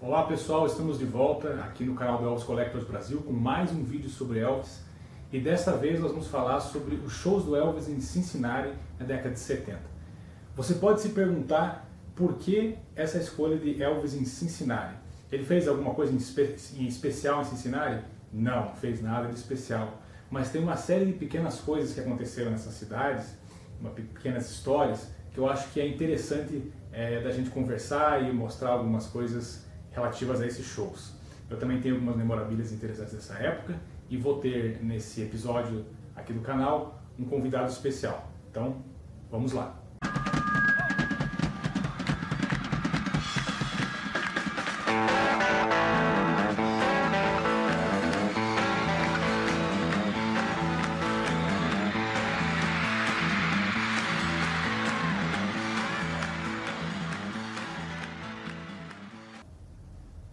Olá pessoal, estamos de volta aqui no canal do Elvis Collectors Brasil com mais um vídeo sobre Elvis e desta vez nós vamos falar sobre os shows do Elvis em Cincinnati na década de 70. Você pode se perguntar por que essa escolha de Elvis em Cincinnati? Ele fez alguma coisa em especial em Cincinnati? Não, não fez nada de especial, mas tem uma série de pequenas coisas que aconteceram nessas cidades, pequenas histórias, que eu acho que é interessante da gente conversar e mostrar algumas coisas relativas a esses shows. Eu também tenho algumas memorabilias interessantes dessa época e vou ter nesse episódio aqui do canal um convidado especial. Então, vamos lá!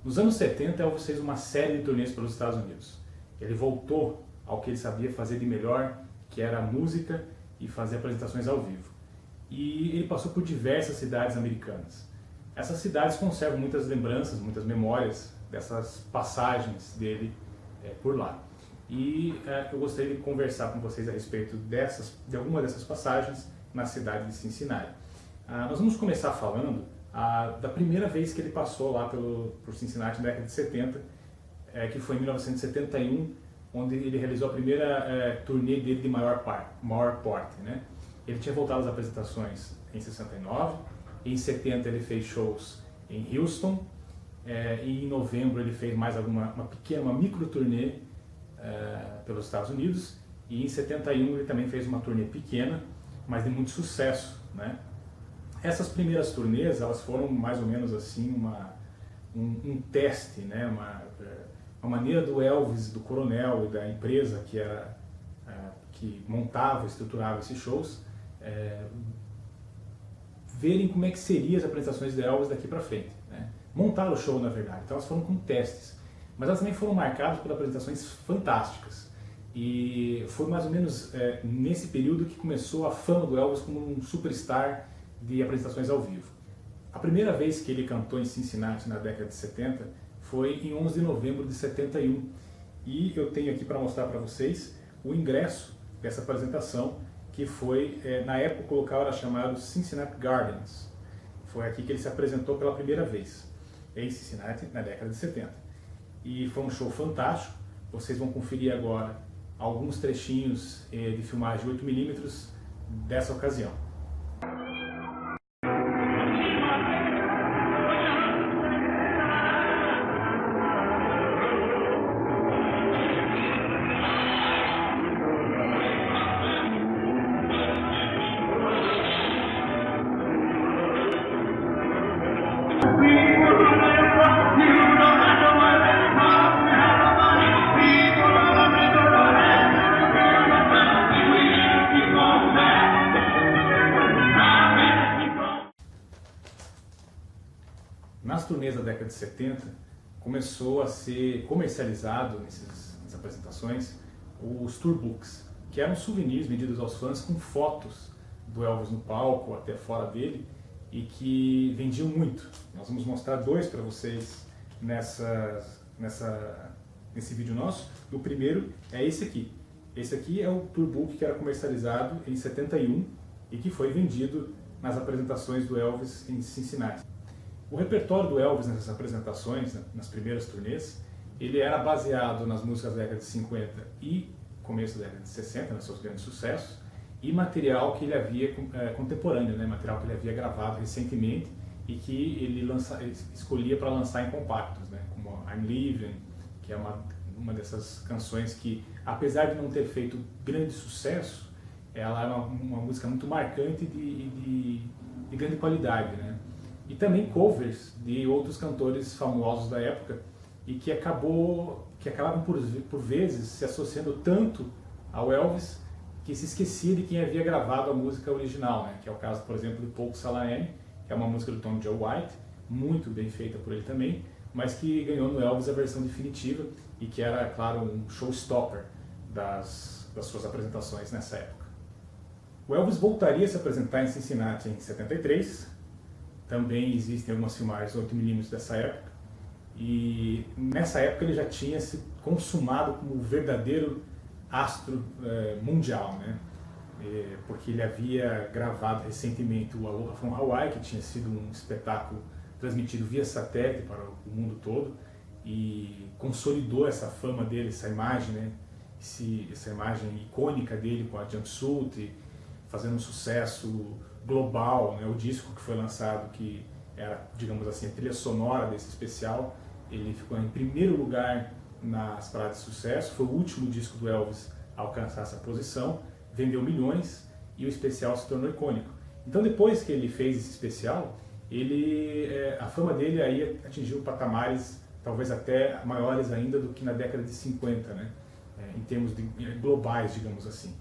Nos anos 70, Elvis fez uma série de turnês pelos Estados Unidos. Ele voltou ao que ele sabia fazer de melhor, que era a música e fazer apresentações ao vivo. E ele passou por diversas cidades americanas. Essas cidades conservam muitas lembranças, muitas memórias dessas passagens dele por lá. E eu gostaria de conversar com vocês a respeito de algumas dessas passagens na cidade de Cincinnati. Nós vamos começar falando da primeira vez que ele passou lá por Cincinnati na década de 70, que foi em 1971, onde ele realizou a primeira turnê dele de maior porte, né? Ele tinha voltado às apresentações em 69, em 70 ele fez shows em Houston, e em novembro ele fez mais uma micro turnê pelos Estados Unidos, e em 71 ele também fez uma turnê pequena, mas de muito sucesso, né? Essas primeiras turnês, elas foram mais ou menos assim um teste, né? Uma maneira do Elvis, do coronel e da empresa que montava, estruturava esses shows, verem como é que seriam as apresentações de Elvis daqui para frente, né? Montaram o show, na verdade, então elas foram com testes, mas elas também foram marcadas por apresentações fantásticas. E foi mais ou menos nesse período que começou a fama do Elvis como um superstar de apresentações ao vivo. A primeira vez que ele cantou em Cincinnati na década de 70 foi em 11 de novembro de 71, e eu tenho aqui para mostrar para vocês o ingresso dessa apresentação, que foi, na época o local era chamado Cincinnati Gardens. Foi aqui que ele se apresentou pela primeira vez, em Cincinnati, na década de 70. E foi um show fantástico. Vocês vão conferir agora alguns trechinhos de filmagem 8mm dessa ocasião. Nas turnês da década de 70, começou a ser comercializado nessas apresentações os tourbooks, que eram souvenirs vendidos aos fãs com fotos do Elvis no palco, até fora dele, e que vendiam muito. Nós vamos mostrar dois para vocês nesse vídeo nosso. O primeiro é esse aqui. Esse aqui é o tourbook que era comercializado em 71 e que foi vendido nas apresentações do Elvis em Cincinnati. O repertório do Elvis nessas apresentações, nas primeiras turnês, ele era baseado nas músicas da década de 50 e começo da década de 60, nos seus grandes sucessos, e material que ele havia contemporâneo, né? Material que ele havia gravado recentemente e que ele escolhia para lançar em compactos, né? Como I'm Leaving, que é uma dessas canções que, apesar de não ter feito grande sucesso, ela é uma música muito marcante de grande qualidade, né? E também covers de outros cantores famosos da época e que acabavam por vezes se associando tanto ao Elvis que se esquecia de quem havia gravado a música original, né? Que é o caso, por exemplo, do Polk Salami, que é uma música do Tom Joe White, muito bem feita por ele também, mas que ganhou no Elvis a versão definitiva e que era, claro, um showstopper das suas apresentações nessa época. O Elvis voltaria a se apresentar em Cincinnati em 73, também existem algumas filmagens 8mm dessa época, E nessa época ele já tinha se consumado como o verdadeiro astro mundial, né? Porque ele havia gravado recentemente o Aloha from Hawaii, que tinha sido um espetáculo transmitido via satélite para o mundo todo, e consolidou essa fama dele, essa imagem, né? Essa imagem icônica dele com a jumpsuit, fazendo um sucesso global, né? O disco que foi lançado, que era, digamos assim, a trilha sonora desse especial, ele ficou em primeiro lugar nas paradas de sucesso, foi o último disco do Elvis a alcançar essa posição, vendeu milhões e o especial se tornou icônico. Então depois que ele fez esse especial, a fama dele aí atingiu patamares talvez até maiores ainda do que na década de 50, né? Em termos globais, digamos assim.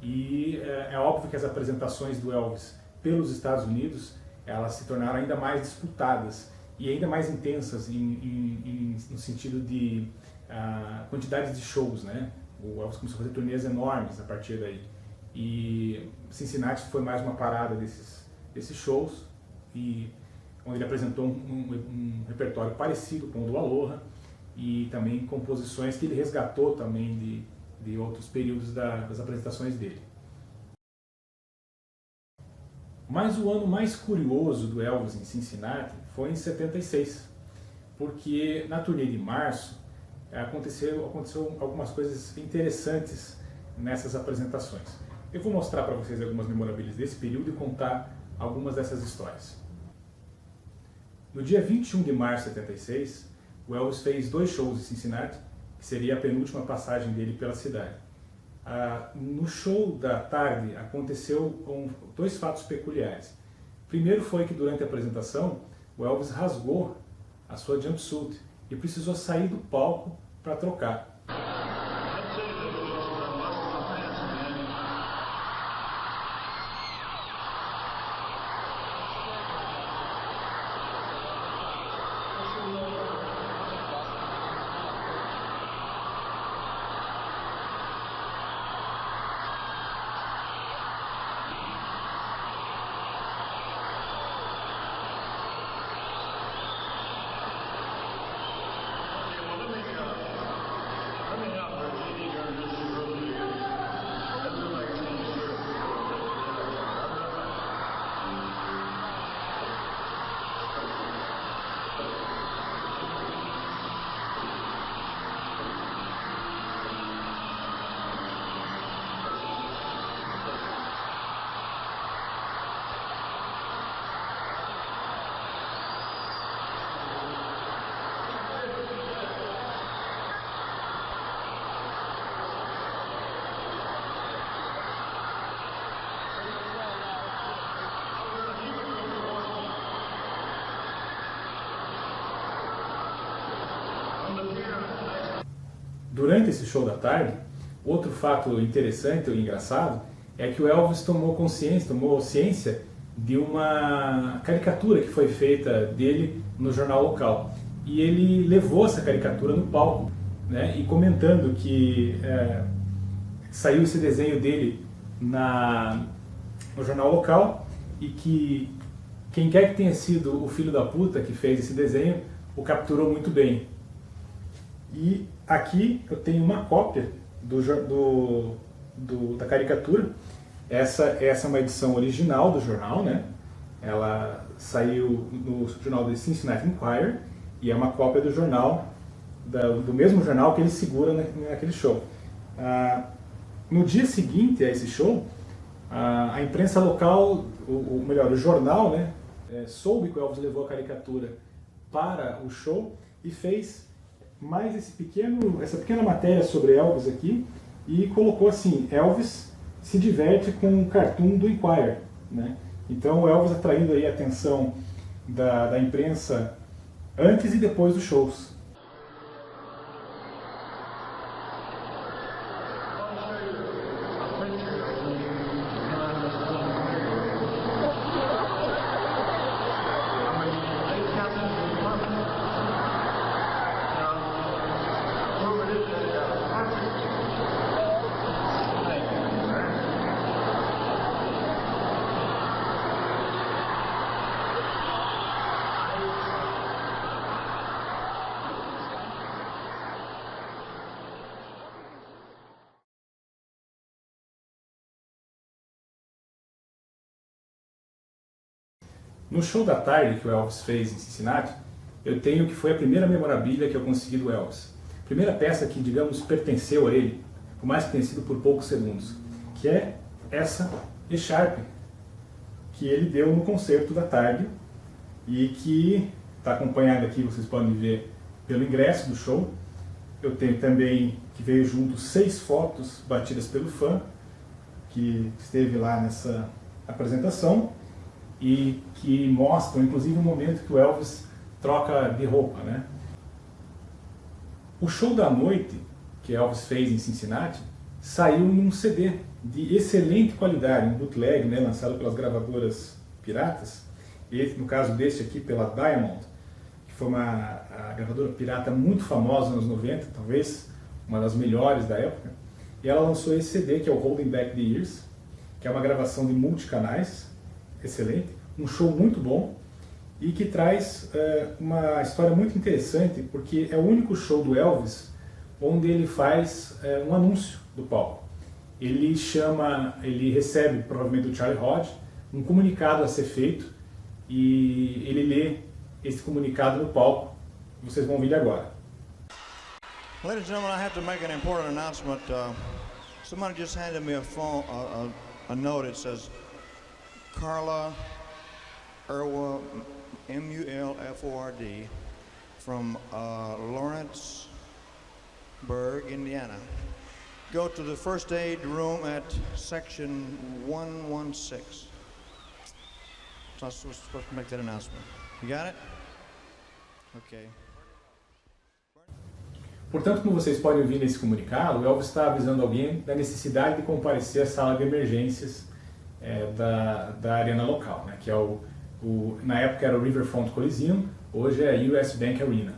E é óbvio que as apresentações do Elvis pelos Estados Unidos, elas se tornaram ainda mais disputadas e ainda mais intensas no sentido de quantidade de shows, né? O Elvis começou a fazer turnês enormes a partir daí. E Cincinnati foi mais uma parada desses shows, onde ele apresentou um repertório parecido com o do Aloha e também composições que ele resgatou também de outros períodos das apresentações dele. Mas o ano mais curioso do Elvis em Cincinnati foi em 76, porque na turnê de março aconteceu algumas coisas interessantes nessas apresentações. Eu vou mostrar para vocês algumas memorabilias desse período e contar algumas dessas histórias. No dia 21 de março de 76, o Elvis fez 2 shows em Cincinnati, que seria a penúltima passagem dele pela cidade. No show da tarde aconteceu 2 fatos peculiares. Primeiro foi que durante a apresentação o Elvis rasgou a sua jumpsuit e precisou sair do palco para trocar. Durante esse show da tarde, outro fato interessante ou engraçado é que o Elvis tomou ciência de uma caricatura que foi feita dele no jornal local. E ele levou essa caricatura no palco, né, e comentando que saiu esse desenho dele no jornal local e que quem quer que tenha sido o filho da puta que fez esse desenho o capturou muito bem. E aqui eu tenho uma cópia da caricatura. Essa é uma edição original do jornal, né? Ela saiu no jornal The Cincinnati Enquirer e é uma cópia do jornal, do mesmo jornal que ele segura naquele show. No dia seguinte a esse show, a imprensa local, o jornal, né, soube que o Elvis levou a caricatura para o show e fez mais essa pequena matéria sobre Elvis aqui e colocou assim: Elvis se diverte com um cartoon do Enquirer, né? Então o Elvis atraindo aí a atenção da imprensa antes e depois dos shows. No show da tarde que o Elvis fez em Cincinnati, eu tenho o que foi a primeira memorabilia que eu consegui do Elvis. Primeira peça que, digamos, pertenceu a ele, por mais que tenha sido por poucos segundos, que é essa echarpe que ele deu no concerto da tarde e que está acompanhada aqui, vocês podem ver, pelo ingresso do show. Eu tenho também, que veio junto, 6 fotos batidas pelo fã, que esteve lá nessa apresentação e que mostram, inclusive, o momento que o Elvis troca de roupa, né? O show da noite que Elvis fez em Cincinnati saiu em um CD de excelente qualidade, um bootleg, né, lançado pelas gravadoras piratas. No caso deste aqui, pela Diamond, que foi a gravadora pirata muito famosa nos 90, talvez uma das melhores da época. E ela lançou esse CD, que é o Holding Back the Years, que é uma gravação de multicanais, excelente, um show muito bom e que traz uma história muito interessante, porque é o único show do Elvis onde ele faz um anúncio do palco. Ele recebe provavelmente do Charlie Hodge um comunicado a ser feito e ele lê esse comunicado no palco. Vocês vão ouvir agora. Ladies and gentlemen, I have to make an important announcement. Somebody just handed me a note. It says Carla Mulford, M-U-L-F-O-R-D, from Lawrenceburg, Indiana. Go to the first aid room at section 116. So I was supposed to make that announcement. You got it? Okay. Portanto, como vocês podem ouvir nesse comunicado, o Elvis está avisando alguém da necessidade de comparecer à sala de emergências da arena local, né, que é na época era o Riverfront Coliseum, hoje é a US Bank Arena.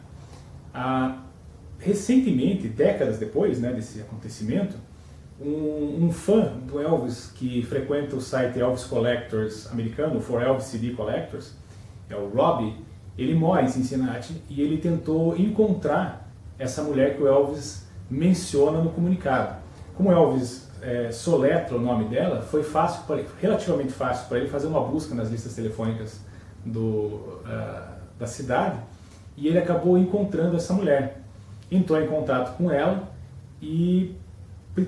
Recentemente, décadas depois, né, desse acontecimento, um fã do Elvis que frequenta o site Elvis Collectors americano, For Elvis CD Collectors, é o Robbie, ele mora em Cincinnati e ele tentou encontrar essa mulher que o Elvis menciona no comunicado. Como o Elvis soletra o nome dela, foi relativamente fácil para ele fazer uma busca nas listas telefônicas da cidade e ele acabou encontrando essa mulher. Entrou em contato com ela e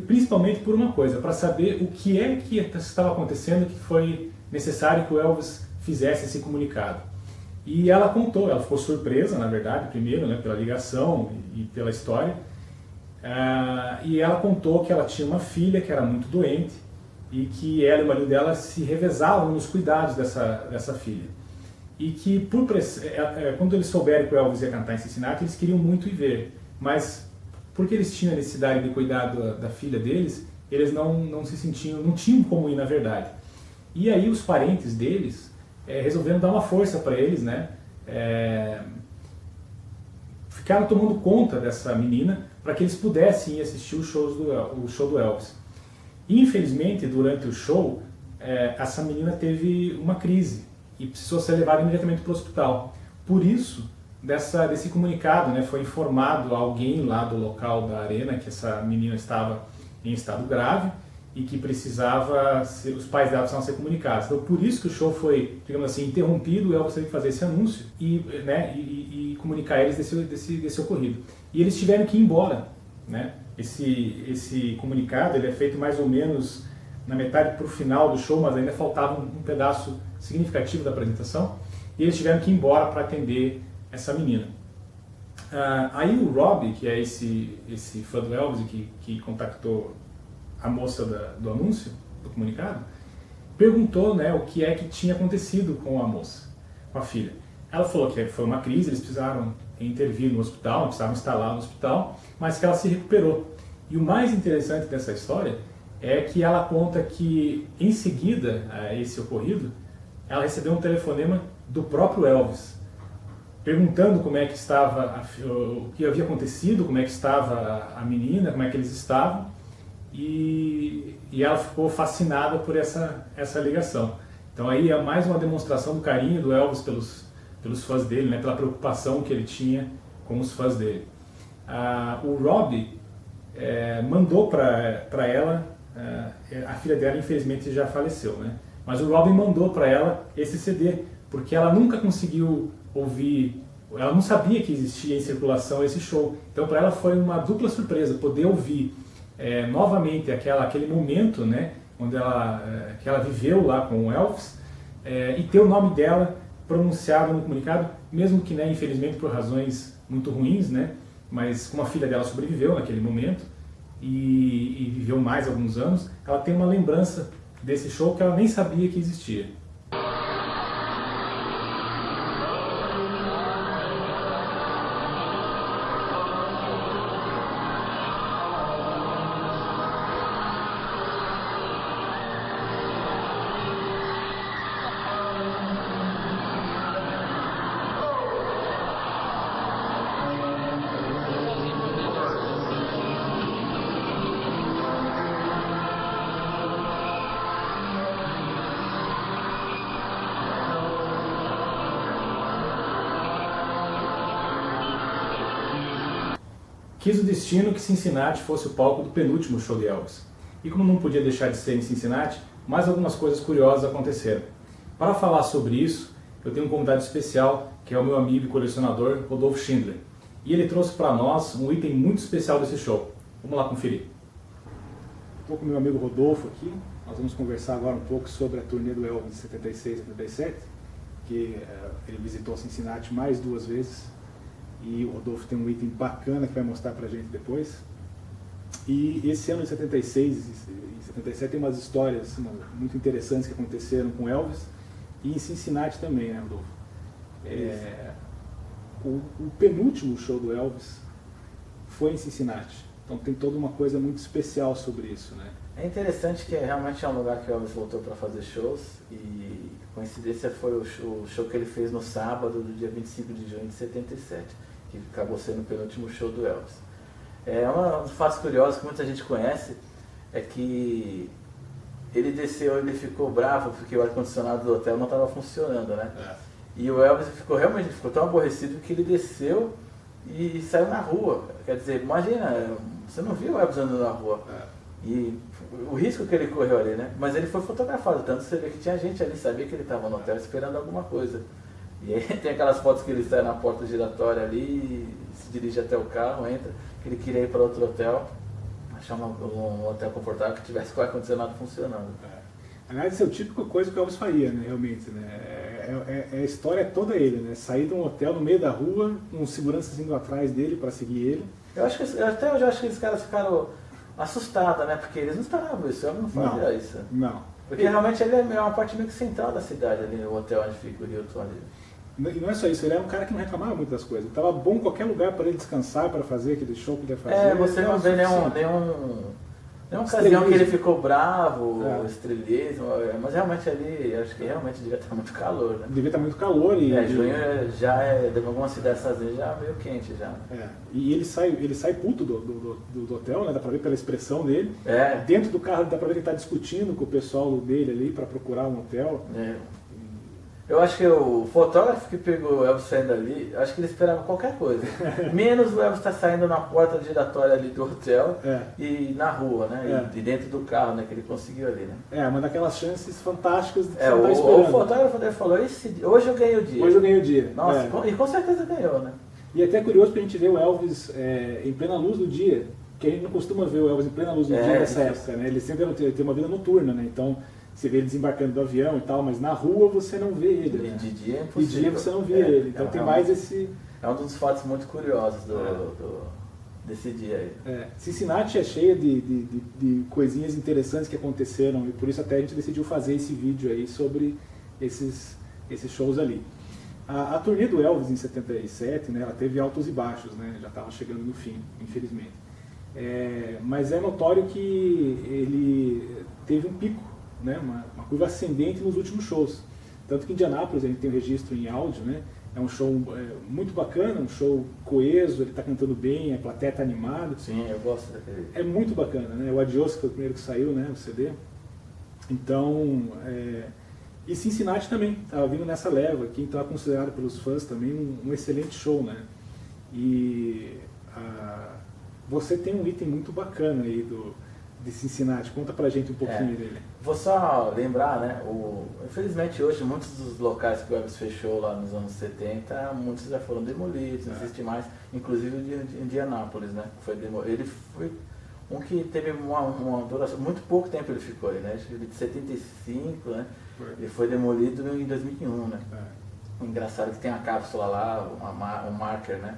principalmente por uma coisa, para saber o que é que estava acontecendo que foi necessário que o Elvis fizesse esse comunicado. E ela contou, ela ficou surpresa, na verdade, primeiro, né, pela ligação e pela história, e ela contou que ela tinha uma filha que era muito doente e que ela e o marido dela se revezavam nos cuidados dessa filha. E que, quando eles souberam que o Elvis ia cantar em Cincinnati, eles queriam muito ir ver, mas porque eles tinham a necessidade de cuidar da filha deles, eles não tinham como ir na verdade. E aí os parentes deles resolveram dar uma força para eles, né? Ficaram tomando conta dessa menina para que eles pudessem ir assistir o show do Elvis. Infelizmente, durante o show, essa menina teve uma crise e precisou ser levada imediatamente para o hospital. Por isso, desse comunicado, né, foi informado a alguém lá do local da arena que essa menina estava em estado grave e que os pais dela precisavam ser comunicados. Então, por isso que o show foi, digamos assim, interrompido, o Elvis teve que fazer esse anúncio e comunicar a eles desse ocorrido. E eles tiveram que ir embora, né? Esse comunicado ele é feito mais ou menos na metade para o final do show, mas ainda faltava um pedaço significativo da apresentação, e eles tiveram que ir embora para atender essa menina. Aí o Robbie, que é esse fã do Elvis que contactou a moça do anúncio, do comunicado, perguntou, né, o que é que tinha acontecido com a moça, com a filha. Ela falou que foi uma crise, eles precisaram intervir no hospital, precisavam instalar no hospital, mas que ela se recuperou. E o mais interessante dessa história é que ela conta que, em seguida a esse ocorrido, ela recebeu um telefonema do próprio Elvis, perguntando como é que estava, o que havia acontecido, como é que estava a menina, como é que eles estavam, e ela ficou fascinada por essa ligação. Então aí é mais uma demonstração do carinho do Elvis pelos fãs dele, né, pela preocupação que ele tinha com os fãs dele. O Robbie mandou para ela, a filha dela infelizmente já faleceu, né, mas o Robbie mandou para ela esse CD porque ela nunca conseguiu ouvir, ela não sabia que existia em circulação esse show. Então para ela foi uma dupla surpresa poder ouvir novamente aquele momento, né, onde que ela viveu lá com o Elvis, e ter o nome dela pronunciado no comunicado, mesmo que, né, infelizmente por razões muito ruins, né, mas como a filha dela sobreviveu naquele momento e viveu mais alguns anos, ela tem uma lembrança desse show que ela nem sabia que existia. Quis o destino que Cincinnati fosse o palco do penúltimo show de Elvis. E como não podia deixar de ser em Cincinnati, mais algumas coisas curiosas aconteceram. Para falar sobre isso, eu tenho um convidado especial, que é o meu amigo e colecionador, Rodolfo Schindler. E ele trouxe para nós um item muito especial desse show. Vamos lá conferir. Estou com o meu amigo Rodolfo aqui. Nós vamos conversar agora um pouco sobre a turnê do Elvis de 76 e 77, que ele visitou Cincinnati mais 2 vezes. E o Rodolfo tem um item bacana que vai mostrar pra gente depois. E esse ano de 76 e 77 tem umas histórias muito interessantes que aconteceram com Elvis e em Cincinnati também, né, Rodolfo? O penúltimo show do Elvis foi em Cincinnati. Então tem toda uma coisa muito especial sobre isso, né? É interessante que realmente é um lugar que o Elvis voltou para fazer shows e coincidência foi o show que ele fez no sábado do dia 25 de junho de 77. Que acabou sendo o penúltimo show do Elvis. Um dos fatos curiosos que muita gente conhece é que ele desceu, ele ficou bravo porque o ar-condicionado do hotel não estava funcionando, né? E o Elvis realmente ficou tão aborrecido que ele desceu e saiu na rua. Quer dizer, imagina, você não viu o Elvis andando na rua. E o risco que ele correu ali, né? Mas ele foi fotografado, tanto você vê que tinha gente ali, sabia que ele estava no hotel esperando alguma coisa. E aí tem aquelas fotos que ele sai na porta giratória ali, se dirige até o carro, entra, que ele queria ir para outro hotel, achar um hotel confortável que tivesse com o ar-condicionado funcionando. Aliás, isso é a típica coisa que o Elvis faria, né, realmente, né? A história é toda ele, né? Sair de um hotel no meio da rua, com seguranças indo atrás dele para seguir ele. Até hoje eu acho que esses caras ficaram assustados, né? Porque eles não esperavam isso, o Elvis não fazia isso. Não. Porque realmente ele é uma parte meio que central da cidade, ali, o hotel onde fica o Hilton ali. E não é só isso, ele era um cara que não reclamava muito das coisas. Estava bom em qualquer lugar para ele descansar, para fazer aquele show que ele ia fazer. Você não vê nenhuma ocasião que ele ficou bravo, estrelismo, mas realmente ali, acho que realmente devia estar muito calor, né? Devia estar muito calor junho já de algumas cidades estaduais já meio quente já. E ele sai puto do hotel, né? Dá pra ver pela expressão dele. Dentro do carro dá pra ver que ele tá discutindo com o pessoal dele ali para procurar um hotel. Eu acho que o fotógrafo que pegou o Elvis saindo ali, acho que ele esperava qualquer coisa. Menos o Elvis estar saindo na porta giratória ali do hotel e na rua, né? E dentro do carro, né? Que ele conseguiu ali, né? Uma daquelas chances fantásticas de o fotógrafo dele falou, hoje eu ganhei o dia. Hoje eu ganhei o dia. Nossa, e com certeza ganhou, né? E é até curioso pra gente ver o Elvis em plena luz do dia, que a gente não costuma ver o Elvis em plena luz do dia nessa época, né? Ele sempre tem uma vida noturna, né? Então, você vê ele desembarcando do avião e tal, mas na rua você não vê ele. Né? De dia é impossível. De dia você não vê ele. Então tem mais esse... É um dos fatos muito curiosos desse dia aí. Cincinnati é cheia de coisinhas interessantes que aconteceram e por isso até a gente decidiu fazer esse vídeo aí sobre esses shows ali. A turnê do Elvis em 77, né, ela teve altos e baixos, né, já estava chegando no fim, infelizmente. Mas é notório que ele teve um pico, né, uma curva ascendente nos últimos shows. Tanto que em Indianápolis a gente tem um registro em áudio, né, é um show muito bacana, um show coeso, ele está cantando bem, a plateia está animada. Sim, eu gosto daquele. É muito bacana, né, o Adios, que foi o primeiro que saiu, né, o CD. Então, e Cincinnati também estava vindo nessa leva, que então é considerado pelos fãs também um excelente show, né. E você tem um item muito bacana aí de Cincinnati. Conta pra gente um pouquinho dele. Vou só lembrar, né, infelizmente hoje muitos dos locais que o Elvis fechou lá nos anos 70, muitos já foram demolidos, não existe mais, inclusive o de Indianápolis, né, ele foi um que teve uma duração, muito pouco tempo ele ficou aí, né, acho que de 75, né, ele foi demolido em 2001, né. O engraçado é que tem a cápsula lá, um marker, né,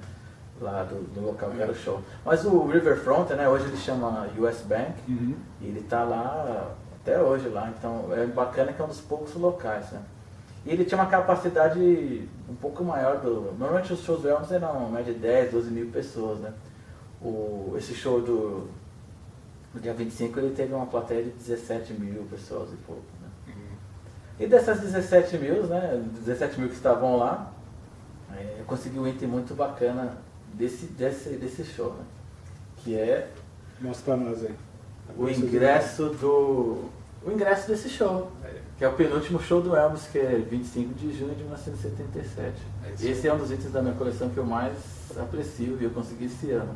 lá do local que era o show. Mas o Riverfront, né, hoje ele chama US Bank, e ele está lá até hoje lá, então é bacana que é um dos poucos locais, né. E ele tinha uma capacidade um pouco maior normalmente os shows do Elvis eram média de 10, 12 mil pessoas, né. Esse show do dia 25 ele teve uma plateia de 17 mil pessoas e pouco, né. E dessas 17 mil, né, 17 mil que estavam lá, eu consegui um item muito bacana desse show, né? Que é... Mostra pra nós aí. O ingresso desse show, que é o penúltimo show do Elvis, que é 25 de junho de 1977. Esse é um dos itens da minha coleção que eu mais aprecio e eu consegui esse ano.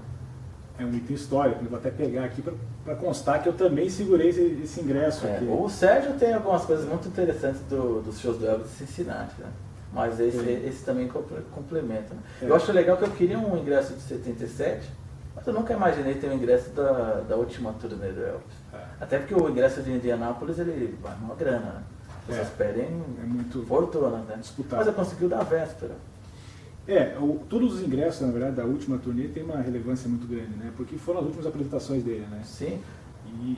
É um item histórico, eu vou até pegar aqui para constar que eu também segurei esse ingresso aqui. O Sérgio tem algumas coisas muito interessantes dos shows do Elvis de Cincinnati, né? Mas esse também complementa. Né? Eu acho legal que eu queria um ingresso de 77, mas eu nunca imaginei ter um ingresso da última turnê do Elvis. Até porque o ingresso de Indianápolis ele vai uma grana, né? As pessoas pedem muito fortuna, né? Disputado. Mas eu consegui o da véspera. Todos os ingressos, na verdade, da última turnê tem uma relevância muito grande, né? Porque foram as últimas apresentações dele, né? Sim.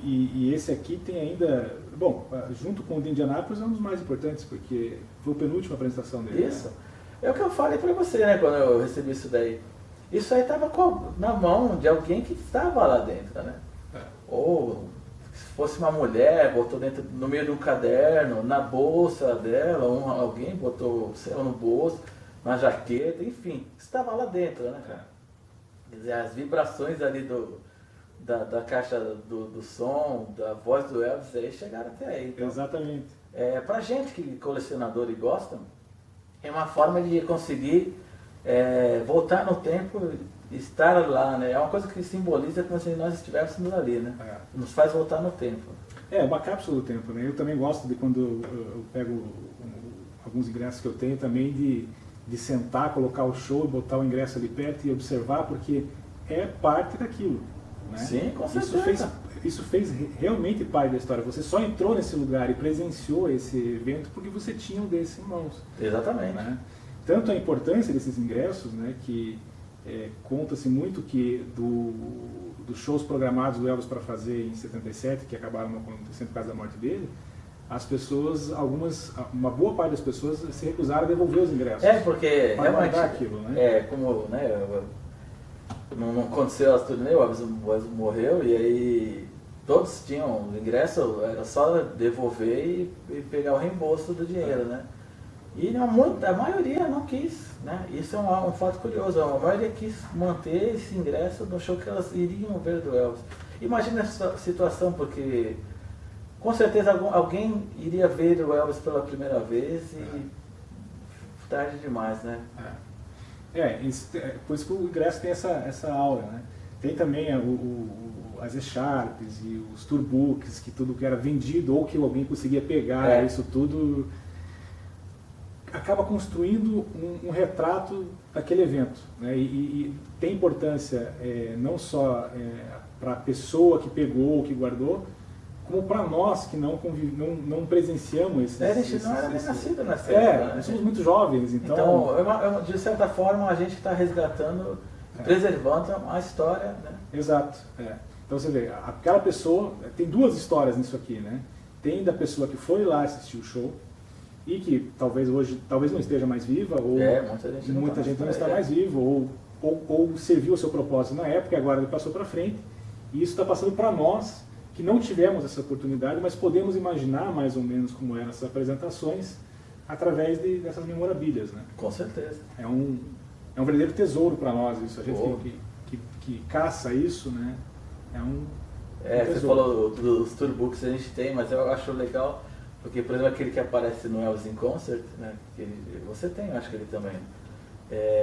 E esse aqui tem ainda... Bom, junto com o de Indianápolis é um dos mais importantes, porque foi a penúltima apresentação dele. Isso. Né? É o que eu falei pra você, né, quando eu recebi isso daí. Isso aí estava na mão de alguém que estava lá dentro, né? Ou se fosse uma mulher, botou dentro, no meio de um caderno, na bolsa dela, alguém botou o céu no bolso, na jaqueta, enfim, estava lá dentro, né, cara? Quer dizer, as vibrações ali da caixa do som, da voz do Elvis, aí chegaram até aí. Então, exatamente. Pra gente que é colecionador e gosta, é uma forma de conseguir voltar no tempo e estar lá, né? É uma coisa que simboliza como se nós estivéssemos ali, né? Nos faz voltar no tempo. É uma cápsula do tempo, né? Eu também gosto de quando eu pego alguns ingressos que eu tenho também de sentar, colocar o show, botar o ingresso ali perto e observar, porque é parte daquilo. Né? Sim, com certeza. Isso fez realmente parte da história. Você só entrou nesse lugar e presenciou esse evento porque você tinha um desses em mãos. Exatamente. Né? Tanto a importância desses ingressos, né, que conta-se muito que dos shows programados do Elvis para fazer em 77, que acabaram não acontecendo por causa da morte dele, as pessoas, uma boa parte das pessoas se recusaram a devolver os ingressos. Porque realmente aquilo, né? como, né, não aconteceu as turnê, o Elvis morreu e aí todos tinham o ingresso, era só devolver e pegar o reembolso do dinheiro, né? E a maioria não quis, né? Isso é um fato curioso, a maioria quis manter esse ingresso no show que elas iriam ver do Elvis. Imagina essa situação, porque com certeza alguém iria ver o Elvis pela primeira vez e tarde demais, né? Por isso que o ingresso tem essa aura, né? Tem também as E-Sharps e os Tourbooks, que tudo que era vendido ou que alguém conseguia pegar, isso tudo acaba construindo um retrato daquele evento, né? E tem importância não só para a pessoa que pegou, que guardou, como para nós que não presenciamos esses... A gente não era nem nascido nessa época, né? Nós somos muito jovens, então de certa forma, a gente está resgatando, preservando a história, né? Exato. Então você vê, aquela pessoa... Tem duas histórias nisso aqui, né? Tem da pessoa que foi lá assistir o show e que talvez não esteja mais viva, ou muita gente não está mais viva, ou serviu o seu propósito na época e agora ele passou para frente. E isso está passando para nós, que não tivemos essa oportunidade, mas podemos imaginar mais ou menos como eram essas apresentações através dessas memorabilias, né? Com certeza. É um verdadeiro tesouro para nós isso. A gente que caça isso, né? Você falou dos tourbooks que a gente tem, mas eu acho legal, porque, por exemplo, aquele que aparece no Elvis in Concert, né? Que você tem, eu acho que ele também.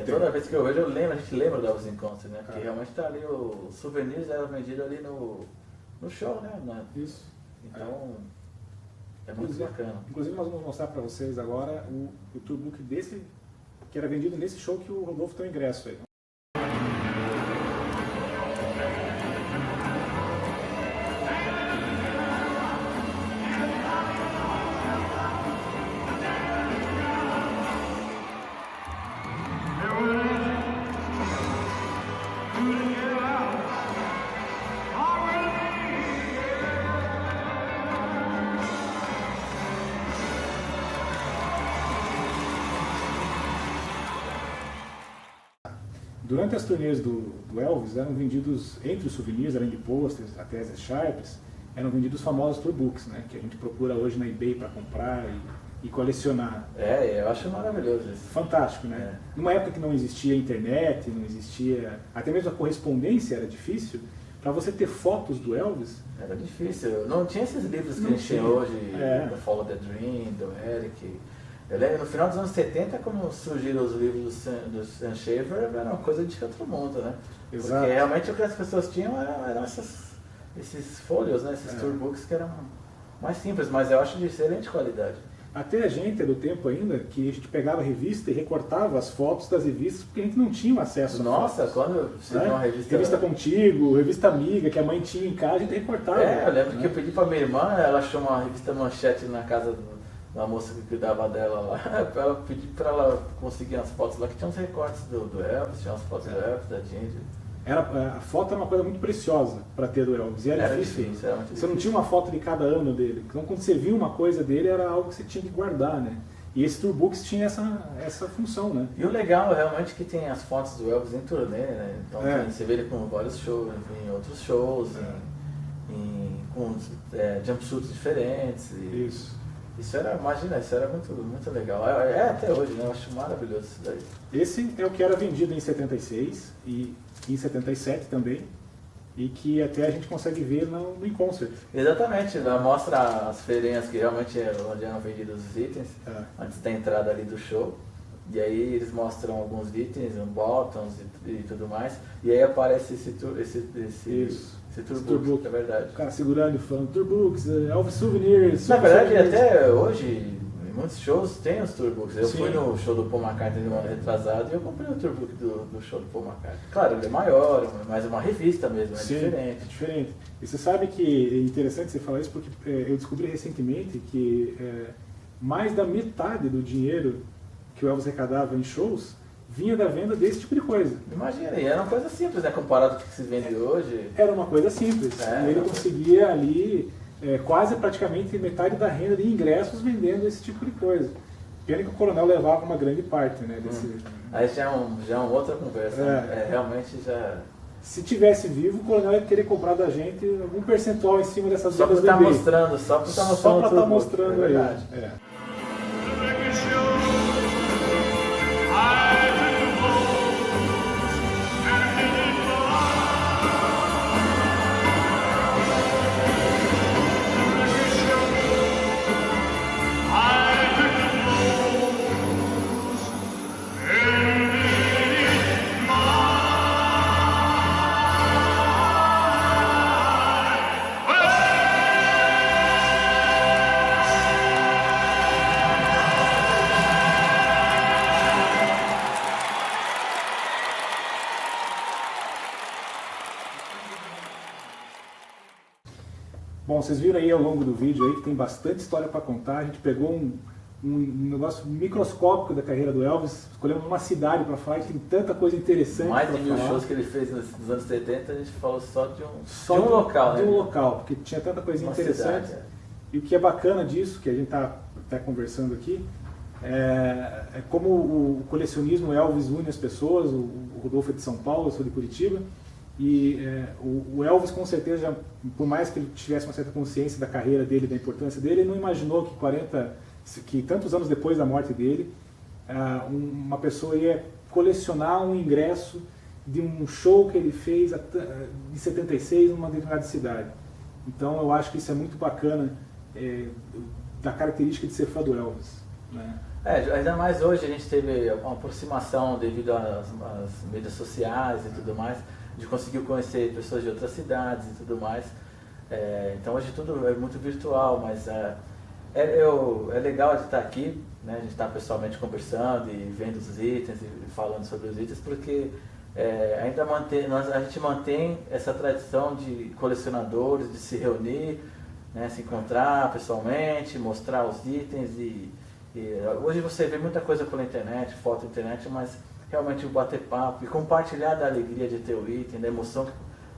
Toda vez que eu vejo, a gente lembra do Elvis in Concert, né? Porque realmente está ali, os souvenirs eram vendidos ali no show, né? Isso. Então, é muito bacana. Inclusive nós vamos mostrar para vocês agora o tourbook desse, que era vendido nesse show que o Rodolfo tem o ingresso aí. Durante as turnês do Elvis, eram vendidos, entre os souvenirs, além de posters, até as Sharps, eram vendidos os famosos tourbooks, né, que a gente procura hoje na eBay para comprar e colecionar. Eu acho maravilhoso isso. Fantástico, né? Numa época que não existia internet, não existia... Até mesmo a correspondência era difícil. Para você ter fotos do Elvis... Era difícil. Não tinha esses livros que a gente tem hoje, do Follow the Dream, do Eric... Eu lembro, no final dos anos 70, quando surgiram os livros do Sam Shaver, era uma coisa de outro mundo, né? Exato. Porque realmente o que as pessoas tinham eram esses fólios, né? Esses tourbooks que eram mais simples, mas eu acho de excelente qualidade. Até a gente é do tempo ainda que a gente pegava a revista e recortava as fotos das revistas, porque a gente não tinha acesso a Nossa, fotos. quando você viu uma revista... Revista Contigo, revista Amiga, que a mãe tinha em casa, a gente recortava. Eu lembro que eu pedi pra minha irmã, ela achou uma revista Manchete na casa da moça que cuidava dela lá, ela pedi para ela conseguir as fotos lá, que tinha uns recortes do Elvis, tinha umas fotos do Elvis, da Ginger. A foto era uma coisa muito preciosa para ter do Elvis, e era difícil. Você não tinha uma foto de cada ano dele, então quando você via uma coisa dele era algo que você tinha que guardar, né? E esse tourbooks tinha essa função, né? E o legal realmente que tem as fotos do Elvis em turnê, né? Então você vê ele com vários shows, em outros shows, com jumpsuits diferentes. Isso era, imagina, isso era muito, muito legal. Até hoje, né? Eu acho maravilhoso isso daí. Esse é o que era vendido em 76 e em 77 também, e que até a gente consegue ver no In-Concert. Exatamente, mostra as feirinhas que realmente é onde eram vendidos os itens, antes da entrada ali do show. E aí eles mostram alguns itens, bottoms e tudo mais, e aí aparece esse Tourbook, é verdade. O cara segurando e falando Tourbooks, Elvis Souvenirs. Na verdade, até hoje, em muitos shows tem os Tourbooks. Eu fui no show do Paul McCartney no ano retrasado e eu comprei o Tourbook do show do Paul McCartney. Claro, ele é maior, mas é uma revista mesmo, é diferente. É diferente. E você sabe que é interessante você falar isso porque eu descobri recentemente que mais da metade do dinheiro que o Elvis arrecadava em shows vinha da venda desse tipo de coisa. Imagina, e era uma coisa simples, né, comparado com o que se vende hoje. Era uma coisa simples. E ele conseguia ali quase praticamente metade da renda de ingressos vendendo esse tipo de coisa. Pena que o coronel levava uma grande parte, né? Aí já é uma outra conversa. Realmente já... Se tivesse vivo, o coronel ia querer cobrar da gente algum percentual em cima dessas vendas do eBay. Só para estar mostrando aí. Bom, vocês viram aí ao longo do vídeo aí que tem bastante história para contar. A gente pegou um negócio microscópico da carreira do Elvis, escolhemos uma cidade para falar, e tem tanta coisa interessante. Mais de 1000 shows que ele fez nos anos 70, a gente falou só de um local, né? De um local, porque tinha tanta coisa interessante. E o que é bacana disso, que a gente está conversando aqui, é como o colecionismo Elvis une as pessoas. O Rodolfo é de São Paulo, eu sou de Curitiba. E o Elvis, com certeza, por mais que ele tivesse uma certa consciência da carreira dele, da importância dele, ele não imaginou que tantos anos depois da morte dele, uma pessoa ia colecionar um ingresso de um show que ele fez em 76 numa determinada cidade. Então eu acho que isso é muito bacana, da característica de ser fã do Elvis, né? Ainda mais hoje a gente teve uma aproximação devido às mídias sociais e tudo mais, de conseguir conhecer pessoas de outras cidades e tudo mais. Então hoje tudo é muito virtual, mas é legal de estar aqui, né? A gente está pessoalmente conversando e vendo os itens e falando sobre os itens, porque ainda a gente mantém essa tradição de colecionadores, de se reunir, né? Se encontrar pessoalmente, mostrar os itens hoje você vê muita coisa pela internet, foto na internet, mas realmente o bater papo e compartilhar da alegria de ter o item, da emoção que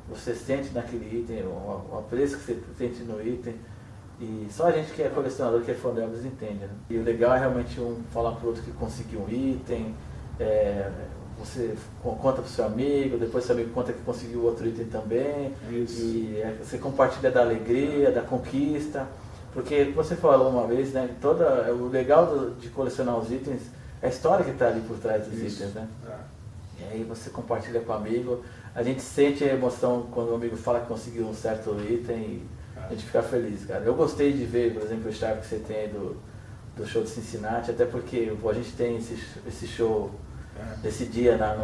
você sente naquele item, o apreço que você sente no item. E só a gente que é colecionador, que é fã do Elvis, entende, né? E o legal é realmente um falar pro outro que conseguiu um item, você conta pro seu amigo, depois seu amigo conta que conseguiu outro item também. Isso. E você compartilha da alegria, da conquista. Porque você falou uma vez, né? O legal de colecionar os itens é a história que está ali por trás dos itens, né? E aí você compartilha com o amigo. A gente sente a emoção quando o amigo fala que conseguiu um certo item e a gente fica feliz, cara. Eu gostei de ver, por exemplo, o Sharp que você tem aí do show de Cincinnati, até porque a gente tem esse show, esse dia lá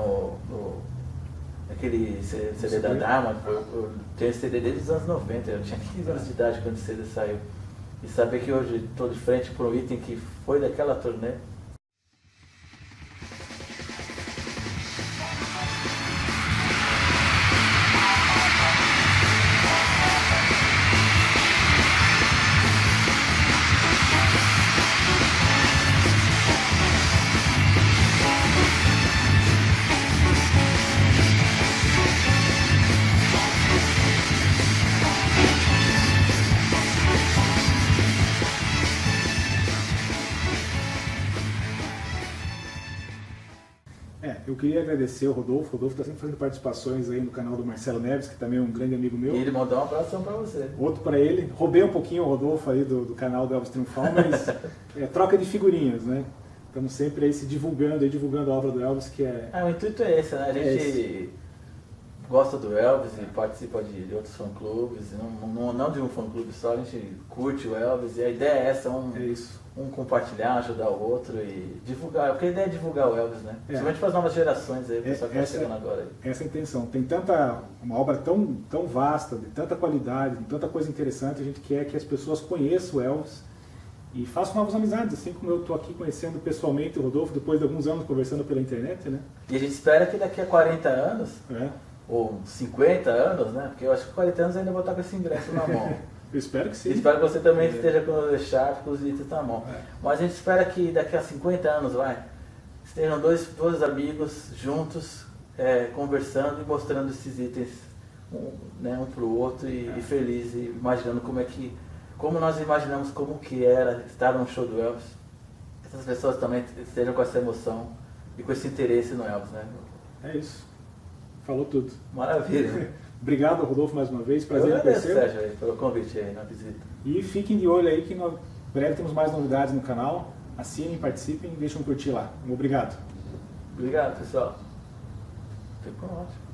naquele CD da Dharma. Eu tenho esse CD desde os anos 90, eu tinha 15 anos de idade quando esse CD saiu. E saber que hoje estou de frente para um item que foi daquela turnê. Eu queria agradecer ao Rodolfo. O Rodolfo está sempre fazendo participações aí no canal do Marcelo Neves, que também é um grande amigo meu. E ele mandou um abração para você. Outro para ele. Roubei um pouquinho o Rodolfo aí do canal do Elvis Triunfal, mas troca de figurinhas, né? Estamos sempre aí se divulgando a obra do Elvis, que é... O intuito é esse, né? A gente gosta do Elvis e participa de outros fã-clubes, não de um fã-clube só, a gente curte o Elvis e a ideia é essa, um compartilhar, ajudar o outro e divulgar, porque a ideia é divulgar o Elvis, né? Principalmente para as novas gerações aí, o pessoal que está chegando agora aí. Essa é a intenção. Tem uma obra tão vasta, de tanta qualidade, de tanta coisa interessante, a gente quer que as pessoas conheçam o Elvis e façam novas amizades, assim como eu estou aqui conhecendo pessoalmente o Rodolfo, depois de alguns anos conversando pela internet, né? E a gente espera que daqui a 40 anos, ou 50 anos, né? Porque eu acho que 40 anos ainda vou estar com esse ingresso na mão. Eu espero que sim. Espero que você também esteja com o Sharp, com os itens na mão. Mas a gente espera que daqui a 50 anos, estejam dois amigos juntos, conversando e mostrando esses itens um para o outro e feliz, e imaginando como nós imaginamos como que era estar num show do Elvis. Essas pessoas também estejam com essa emoção e com esse interesse no Elvis, né? É isso. Falou tudo. Maravilha. Obrigado, Rodolfo, mais uma vez. Prazer em conhecer. Sérgio, aí, pelo convite aí na visita. E fiquem de olho aí que em breve temos mais novidades no canal. Assinem, participem e deixem um curtir lá. Obrigado. Obrigado, pessoal. Ficou ótimo.